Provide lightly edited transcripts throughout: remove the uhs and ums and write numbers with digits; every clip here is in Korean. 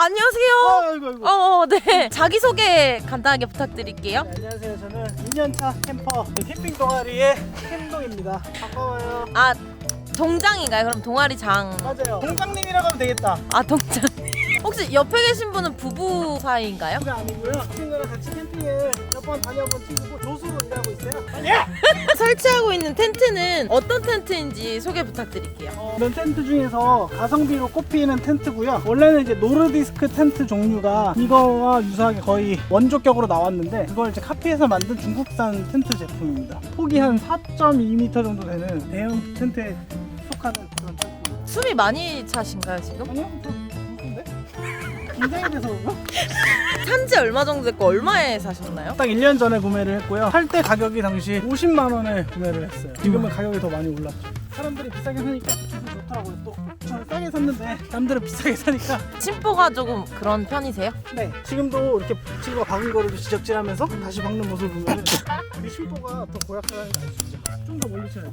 안녕하세요. 아이고. 네. 자기소개 간단하게 부탁드릴게요. 네, 안녕하세요. 저는 2년차 캠퍼 캠핑 동아리의 캠동입니다. 반가워요. 아, 동장인가요? 그럼 동아리장. 맞아요. 동장님이라고 하면 되겠다. 아, 동장. 혹시 옆에 계신 분은 부부 사이인가요? 그게 아니고요. 친구랑 같이 캠핑을 몇 번 다녀본 친구고 조수로 일하고 있어요. 아니야! 설치하고 있는 텐트는 어떤 텐트인지 소개 부탁드릴게요. 이런 텐트 중에서 가성비로 꼽히는 텐트고요. 원래는 이제 노르디스크 텐트 종류가 이거와 유사하게 거의 원조격으로 나왔는데 그걸 이제 카피해서 만든 중국산 텐트 제품입니다. 폭이 한 4.2m 정도 되는 대형 텐트에 속하는 그런 텐트. 숨이 많이 차신가요 지금? 아니요? 저 무슨데? 긴장이 돼서 그런가? 산지 얼마 정도 됐고 얼마에 사셨나요? 딱 1년 전에 구매를 했고요. 살 때 가격이 당시 50만 원에 구매를 했어요. 지금은 가격이 더 많이 올랐죠. 사람들이 비싸게 사니까 기분 좋더라고요. 또 저는 싸게 샀는데 남들은 비싸게 사니까. 침포가 조금 그런 편이세요? 네. 지금도 이렇게 친구가 박은 거를 지적질하면서 다시 박는 모습을 보면 우리 심보가 더 고약하다는 걸 알 수 있죠. 좀 더 멀리 쳐야 돼.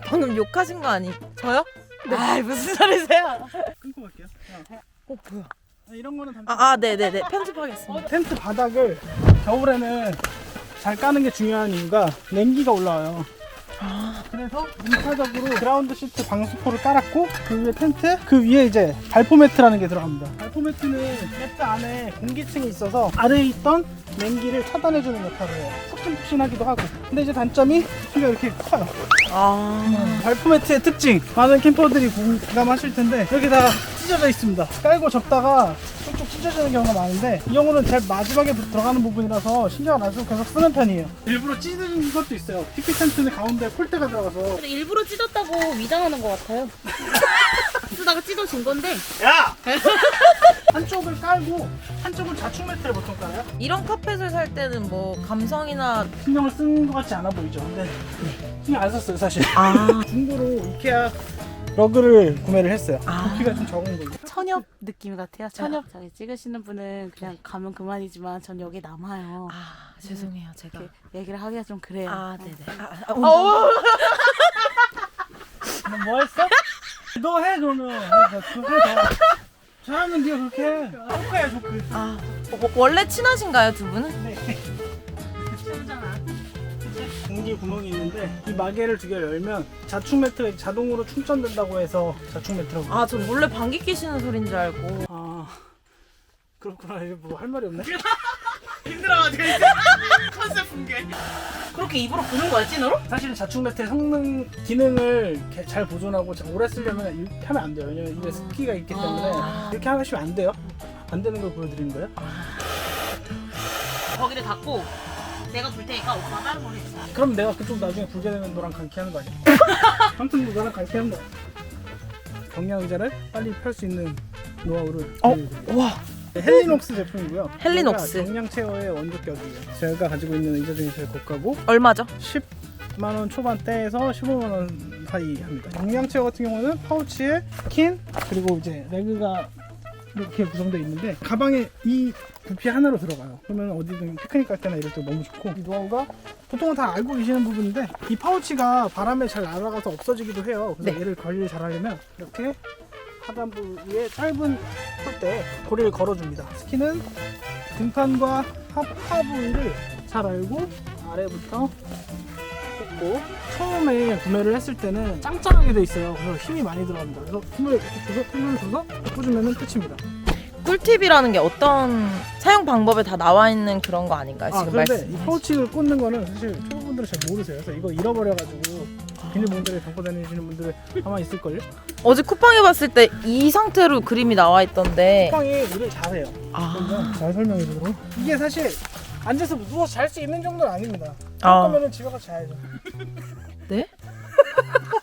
방금 욕하신 거 아니? 저요? 네. 아, 무슨 소리세요? 끊고 갈게요. 뭐야? 이런 거는 네네네. 편집하겠습니다. 텐트 바닥을 겨울에는 잘 까는 게 중요한 이유가 냉기가 올라와요. 그래서 2차적으로 그라운드 시트 방수포를 깔았고 그 위에 텐트, 그 위에 이제 발포 매트라는 게 들어갑니다. 발포 매트는 매트 안에 공기층이 있어서 아래에 있던 냉기를 차단해주는 역할을 해요. 푹신푹신하기도 하고. 근데 이제 단점이 키가 이렇게 커요. 발포 매트의 특징, 많은 캠퍼들이 공감하실 텐데 여기 다 찢어져 있습니다. 깔고 접다가 쭉쭉 찢어지는 경우가 많은데 이 경우는 제일 마지막에 들어가는 부분이라서 신경 안 쓰고 계속 쓰는 편이에요. 일부러 찢어진 것도 있어요. TP 텐트는 가운데 폴대가 들어가서. 근데 일부러 찢었다고 위장하는 것 같아요. 쓰다가 찢어진 건데. 야! 한쪽을 깔고 한쪽은 자충 매트를 보통 깔아요. 이런 카펫을 살 때는 뭐 감성이나 신경을 쓴 것 같지 않아 보이죠? 근데 신경 안 썼어요 사실. 중고로 이케아 러그를 구매를 했어요. 부피가 좀 적은 걸로. 천엽 느낌 같아요. 천엽 저기 찍으시는 분은 그냥 가면 그만이지만 전 여기 남아요. 죄송해요 제가. 이렇게 얘기를 하기가 좀 그래요. 네네. 너 뭐 했어? 너 해 그러면. 해 더. 잘하면 네가 그렇게 해. 조크야 조크. 원래 친하신가요 두 분은? 네. 공기 구멍이 있는데 이 마개를 두 개를 열면 자충 매트가 자동으로 충전된다고 해서 자충 매트라고. 저 몰래 방귀 끼시는 소린 줄 알고. 그렇구나. 이거 뭐 할 말이 없네. 힘들어가지고 컨셉 붕괴. 그렇게 입으로 부는 거야 찐으로? 사실 자충 매트의 성능 기능을 잘 보존하고 오래 쓰려면 이렇게 하면 안 돼요. 왜냐면 입에 습기가 있기 때문에 이렇게 하시면 안 돼요. 안 되는 걸 보여드리는 거예요. 거기를 닫고 내가 불 테니까 오빠 다른 걸 해. 그럼 내가 그쪽 나중에 불게 되면 너랑 관계 하는 거 아니야? 아무튼 너랑 관계 하는 거야. 경량 의자를 빨리 펼 수 있는 노하우를 알려드릴게요. 와. 헬리녹스 제품이고요. 헬리녹스. 경량 체어의 원조격이에요. 제가 가지고 있는 의자 중에 제일 고가고 얼마죠? 10만 원 초반대에서 15만 원 사이 합니다. 경량 체어 같은 경우는 파우치에 스킨 그리고 이제 레그가 이렇게 구성되어 있는데 가방에 이 부피 하나로 들어가요. 그러면 어디든 피크닉 갈 때나 이럴 때 너무 좋고 이 노하우가 보통은 다 알고 계시는 부분인데 이 파우치가 바람에 잘 날아가서 없어지기도 해요. 그래서 얘를 관리를 잘 하려면 이렇게 하단부 위에 짧은 폴대에 고리를 걸어줍니다. 스킨은 등판과 하부위를 잘 알고 아래부터 꽂고 처음에 구매를 했을 때는 짱짱하게 돼 있어요. 그래서 힘이 많이 들어갑니다. 그래서 힘을 이렇게 줘서 꽂으면 끝입니다. 꿀팁이라는 게 어떤 사용 방법에 다 나와 있는 그런 거 아닌가요? 지금 그런데 말씀. 이 파우치를 꽂는 거는 사실 초보분들은 잘 모르세요. 그래서 이거 잃어버려가지고 비닐봉지를 갖고 다니시는 분들 아마 있을걸요? 어제 쿠팡에 봤을 때 이 상태로 그림이 나와 있던데. 쿠팡이 일을 잘해요. 그러면 잘 설명해주고 이게 사실 앉아서 누워서 잘 수 있는 정도는 아닙니다. 그러면 집에 가서 자야죠. 네?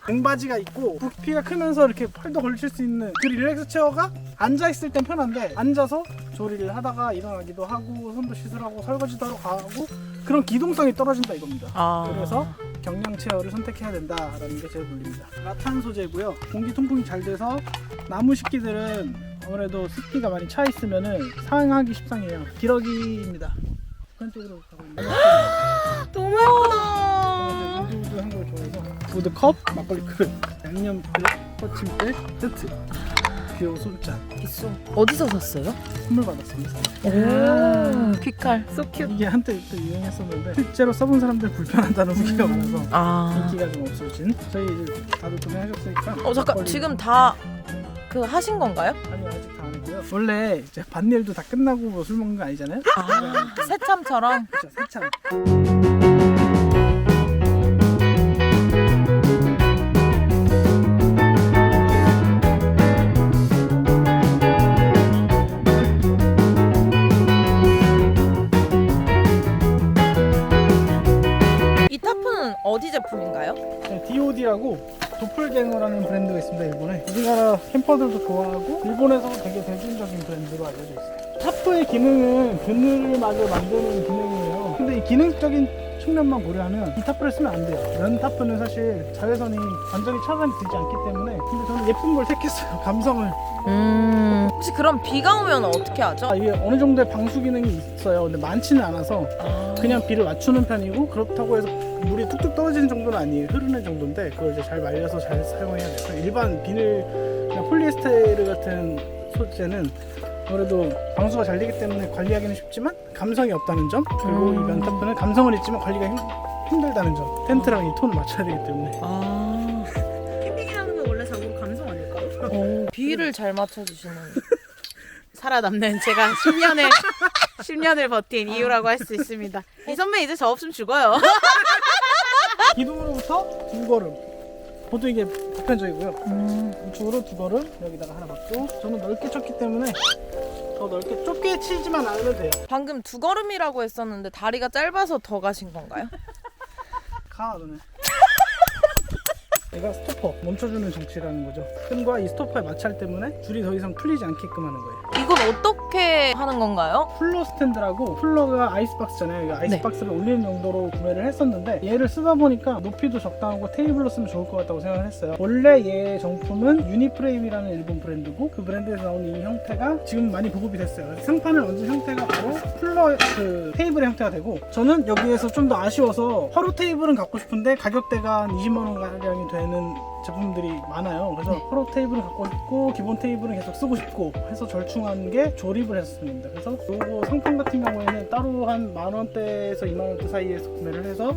등받이가 있고 부피가 크면서 이렇게 팔도 걸칠 수 있는 그 릴렉스 체어가 앉아있을 땐 편한데 앉아서 조리를 하다가 일어나기도 하고 손도 씻으라고 설거지도 하러 가고 그런 기동성이 떨어진다 이겁니다. 그래서 경량 체어를 선택해야 된다라는 게 제일 불립니다. 라탄 소재고요. 공기 통풍이 잘 돼서 나무 식기들은 아무래도 습기가 많이 차 있으면은 상하기 십상이에요. 기러기입니다. 한쪽으로 가고 있는 너무 예쁘다. 우드우드한 걸 좋아해서 우드 컵, 막걸리 그릇, 양념 그릇, 퍼침대, 세트 귀여운 술잔 빗소. 어디서 샀어요? 선물 받았습니다. 오, 귓칼. 소 큐. 이게 한때 또 유행했었는데 실제로 써본 사람들 불편하다는 후기가 많아서 아. 인기가 좀 없어진. 저희 이제 다들 구매하셨으니까. 잠깐 막걸리 지금 다 그 하신 건가요? 아니요 아직 다 안 했고요. 원래 이제 반일도 다 끝나고 뭐 술 먹는 거 아니잖아요. 아, 새참처럼. 그렇죠 세참. 이 타프는 어디 제품인가요? DOD라고 도플갱어라는 브랜드가 있습니다. 일본에 우리나라 캠퍼들도 좋아하고 일본에서도 되게 대중적인 브랜드로 알려져 있어요. 타프의 기능은 그늘막을 만드는 기능이에요. 근데 이 기능적인 측면만 고려하면 이 타프를 쓰면 안 돼요. 면 타프는 사실 자외선이 완전히 차단이 되지 않기 때문에. 근데 저는 예쁜 걸 택했어요. 감성을. 혹시 그럼 비가 오면 어떻게 하죠? 이게 어느 정도의 방수 기능이 있어요. 근데 많지는 않아서 그냥 비를 맞추는 편이고, 그렇다고 해서 물이 뚝뚝 떨어지는 정도는 아니에요. 흐르는 정도인데 그걸 이제 잘 말려서 잘 사용해야 돼요. 일반 비닐, 그냥 폴리에스테르 같은 소재는 아무래도 방수가 잘 되기 때문에 관리하기는 쉽지만 감성이 없다는 점, 그리고 이 면타프는 감성은 있지만 관리가 힘들다는 점. 텐트랑 이 톤을 맞춰야 되기 때문에. 캠핑이라는 건 원래 자꾸 감성 아닐까요? 비를 잘 맞춰주시는. 살아남는 제가 10년을 버틴 이유라고 할 수 있습니다. 이 선배 이제 저 없으면 죽어요. 기둥으로부터 두 걸음. 보통 이게 보편적이고요. 우측으로 두 걸음, 여기다가 하나 받고. 저는 넓게 쳤기 때문에 더 넓게 좁게 치지만 않으면 돼요. 방금 두 걸음이라고 했었는데 다리가 짧아서 더 가신 건가요? 가 너네. 얘가 스토퍼, 멈춰주는 장치라는 거죠. 끈과 이 스토퍼의 마찰 때문에 줄이 더 이상 풀리지 않게끔 하는 거예요. 이건 어떻게 하는 건가요? 쿨러 스탠드라고, 쿨러가 아이스박스잖아요. 이거 아이스박스를 올리는 용도로 구매를 했었는데 얘를 쓰다 보니까 높이도 적당하고 테이블로 쓰면 좋을 것 같다고 생각을 했어요. 원래 얘 정품은 유니프레임이라는 일본 브랜드고, 그 브랜드에서 나온 이 형태가 지금 많이 보급이 됐어요. 상판을 얹은 형태가 바로 쿨러 그 테이블의 형태가 되고, 저는 여기에서 좀 더 아쉬워서 화로 테이블은 갖고 싶은데 가격대가 한 20만 원 가량이 되는 제품들이 많아요. 그래서 화로 테이블을 갖고 싶고 기본 테이블은 계속 쓰고 싶고 해서 절충한 게 조립을 했습니다. 그래서 이거 상품 같은 경우에는 따로 한 10,000원대에서 20,000원대 사이에서 구매를 해서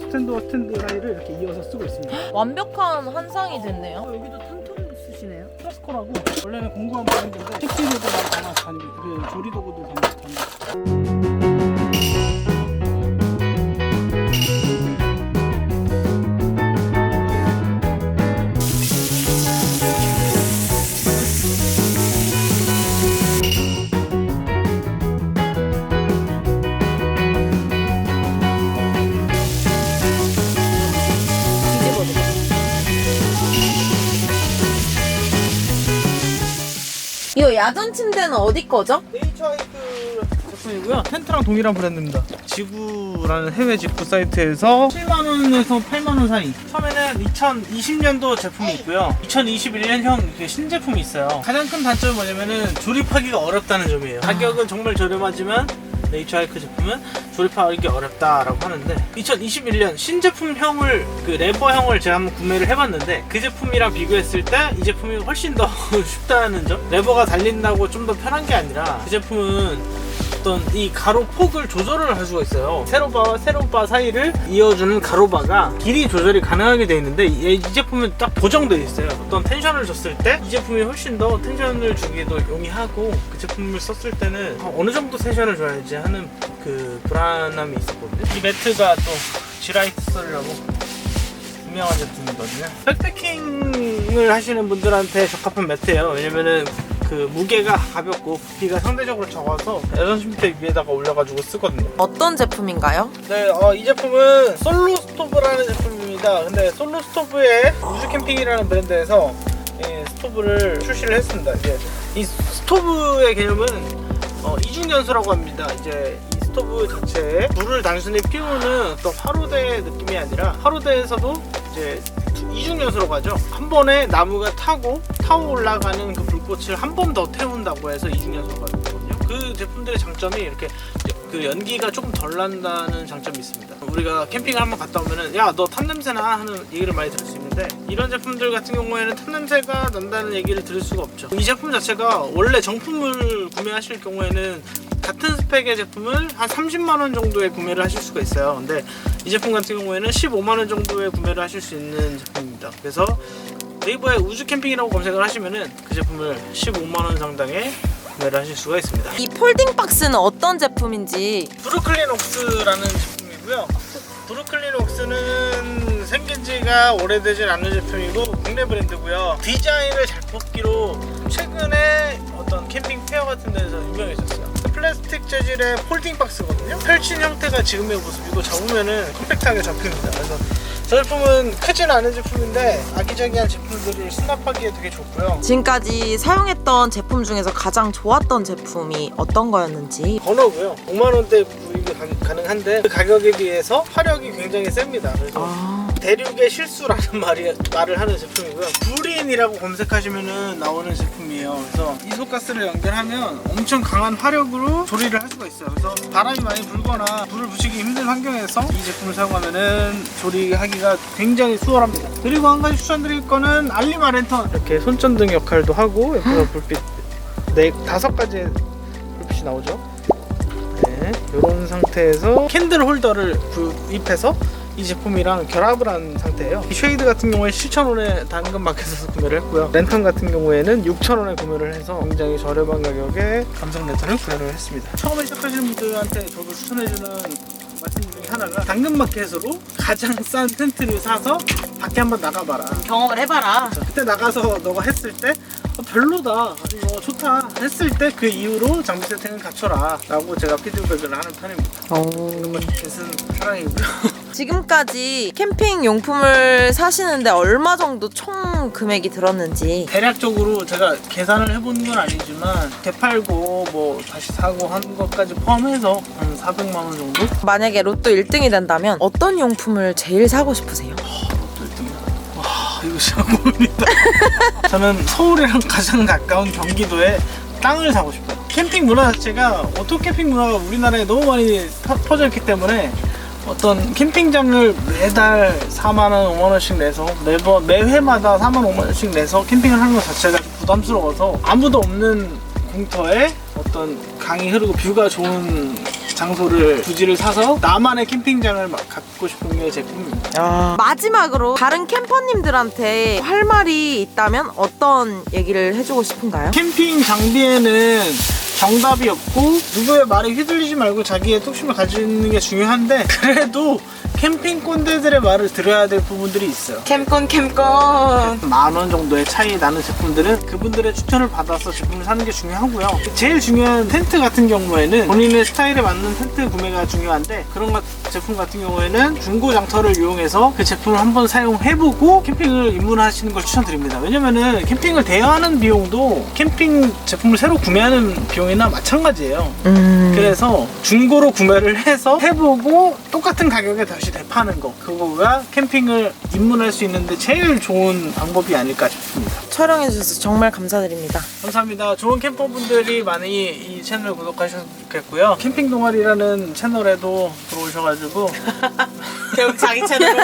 스탠드와 스탠드 사이를 이렇게 이어서 쓰고 있습니다. 완벽한 한상이 됐네요. 여기도 탄통 쓰시네요. 트라스코라고 원래는 공구한 브랜드인데 식기류도 많이 담아서 다니고, 그 조리도구도 담아서 다니고. 이거 야전 침대는 어디 거죠? 네이처하이크 제품이고요. 텐트랑 동일한 브랜드입니다. 지구라는 해외 직구 사이트에서 7만원에서 8만원 사이. 처음에는 2020년도 제품이 있고요. 2021년형 신제품이 있어요. 가장 큰 단점이 뭐냐면은 조립하기가 어렵다는 점이에요. 가격은 정말 저렴하지만 네이처하이크 제품은 조립하기 어렵다라고 하는데, 2021년 신제품형을, 그 레버형을 제가 한번 구매를 해봤는데 그 제품이랑 비교했을 때 이 제품이 훨씬 더 쉽다는 점. 레버가 달린다고 좀 더 편한 게 아니라 그 제품은 어떤 이 가로 폭을 조절을 할 수가 있어요. 세로바와 세로바 사이를 이어주는 가로바가 길이 조절이 가능하게 되어 있는데 이 제품은 딱 고정되어 있어요. 어떤 텐션을 줬을 때 이 제품이 훨씬 더 텐션을 주기도 용이하고, 그 제품을 썼을 때는 어느 정도 텐션을 줘야지 하는 그 불안함이 있었거든요. 이 매트가 또 지라이트스라고 유명한 제품이거든요. 백패킹을 하시는 분들한테 적합한 매트예요. 왜냐면은 그 무게가 가볍고 부피가 상대적으로 적어서 야전 침대 위에다가 올려가지고 쓰거든요. 어떤 제품인가요? 네, 이 제품은 솔로 스토브라는 제품입니다. 근데 솔로 스토브의 우주 캠핑이라는 브랜드에서 스토브를 출시를 했습니다. 이제 이 스토브의 개념은 이중연소라고 합니다. 이제 이 스토브 자체에 불을 단순히 피우는 어떤 화로대 느낌이 아니라, 화로대에서도 이제 이중연소라고 하죠. 한 번에 나무가 타고 올라가는 그 불꽃을 한 번 더 태운다고 해서 이중연소가 되거든요. 그 제품들의 장점이 이렇게 그 연기가 조금 덜 난다는 장점이 있습니다. 우리가 캠핑을 한번 갔다 오면은 야, 너 탄 냄새나 하는 얘기를 많이 들을 수 있는 있는데 이런 제품들 같은 경우에는 탄 냄새가 난다는 얘기를 들을 수가 없죠. 이 제품 자체가 원래 정품을 구매하실 경우에는 같은 스펙의 제품을 한 30만 원 정도에 구매를 하실 수가 있어요. 근데 이 제품 같은 경우에는 15만 원 정도에 구매를 하실 수 있는 제품입니다. 그래서 네이버에 우주 캠핑이라고 검색을 하시면은 그 제품을 15만 원 상당에 구매를 하실 수가 있습니다. 이 폴딩 박스는 어떤 제품인지. 브루클린 옥스라는 제품이고요. 브루클린 옥스는 생긴 지가 오래되진 않은 제품이고 국내 브랜드고요. 디자인을 잘 뽑기로 최근에 어떤 캠핑 페어 같은 데서 유명해졌어요. 플라스틱 재질의 폴딩 박스거든요. 펼친 형태가 지금의 모습이고 접으면은 컴팩트하게 접힙니다. 그래서 저 제품은 크진 않은 제품인데 아기자기한 제품들을 수납하기에 되게 좋고요. 지금까지 사용했던 제품 중에서 가장 좋았던 제품이 어떤 거였는지. 번호고요. 5만 원대 구입이 가능한데 그 가격에 비해서 화력이 굉장히 셉니다. 그래서 대륙의 실수라는 말을 하는 제품이고요. 불인이라고 검색하시면은 나오는 제품이에요. 그래서 이소가스를 연결하면 엄청 강한 화력으로 조리를 할 수가 있어요. 그래서 바람이 많이 불거나 불을 붙이기 힘든 환경에서 이 제품을 사용하면은 조리하기가 굉장히 수월합니다. 그리고 한 가지 추천드릴 거는 알리마 랜턴. 이렇게 손전등 역할도 하고 옆에서 불빛 5가지의 불빛이 나오죠. 네, 이런 상태에서 캔들 홀더를 구입해서 이 제품이랑 결합을 한 상태예요. 이 쉐이드 같은 경우에 7,000원에 당근마켓에서 구매를 했고요. 랜턴 같은 경우에는 6,000원에 구매를 해서 굉장히 저렴한 가격에 감성 랜턴을 구매를 했습니다. 처음에 시작하시는 분들한테 저도 추천해주는 말씀 중에 하나가 당근마켓으로 가장 싼 텐트를 사서 밖에 한번 나가봐라. 경험을 해봐라. 그때 나가서 너가 했을 때 별로다, 좋다 했을 때 그 이후로 장비 세팅을 갖춰라 라고 제가 피드백을 하는 편입니다. 당근마켓은 사랑이고요. 지금까지 캠핑 용품을 사시는데 얼마 정도 총 금액이 들었는지. 대략적으로 제가 계산을 해본 건 아니지만 되팔고 뭐 다시 사고 한 것까지 포함해서 한 400만 원 정도? 만약에 로또 1등이 된다면 어떤 용품을 제일 사고 싶으세요? 이거 진짜 고민이다. 저는 서울이랑 가장 가까운 경기도에 땅을 사고 싶어요. 캠핑 문화 자체가 오토 캠핑 문화가 우리나라에 너무 많이 퍼져 있기 때문에 어떤 캠핑장을 매달 4만 원, 5만 원씩 내서 매회마다 4만 원, 5만 원씩 내서 캠핑을 하는 것 자체가 부담스러워서 아무도 없는 공터에 어떤 강이 흐르고 뷰가 좋은 장소를 부지를 사서 나만의 캠핑장을 갖고 싶은 게 제 꿈입니다. 마지막으로 다른 캠퍼님들한테 할 말이 있다면 어떤 얘기를 해주고 싶은가요? 캠핑 장비에는 정답이 없고 누구의 말에 휘둘리지 말고 자기의 뚝심을 가지는 게 중요한데 그래도 캠핑 꼰대들의 말을 들어야 될 부분들이 있어요. 캠콘 10,000원 정도의 차이 나는 제품들은 그분들의 추천을 받아서 제품을 사는 게 중요하고요. 제일 중요한 텐트 같은 경우에는 본인의 스타일에 맞는 텐트 구매가 중요한데 그런 제품 같은 경우에는 중고 장터를 이용해서 그 제품을 한번 사용해보고 캠핑을 입문하시는 걸 추천드립니다. 왜냐면은 캠핑을 대여하는 비용도 캠핑 제품을 새로 구매하는 비용이나 마찬가지예요. 그래서 중고로 구매를 해서 해보고 똑같은 가격에 다시 되파는 거, 그거가 캠핑을 입문할 수 있는데 제일 좋은 방법이 아닐까 싶습니다. 촬영해주셔서 정말 감사드립니다. 감사합니다. 좋은 캠퍼분들이 많이 이 채널 구독하셨으면 좋겠고요. 캠핑 동아리라는 채널에도 들어오셔가지고 결국 자기 채널로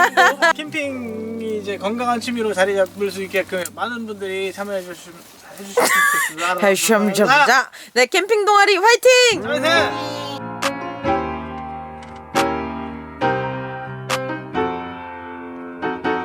캠핑이 이제 건강한 취미로 자리 잡을 수 있게끔 많은 분들이 참여해 주시면 좋겠습니다. 네, 캠핑 동아리 화이팅! 화이팅!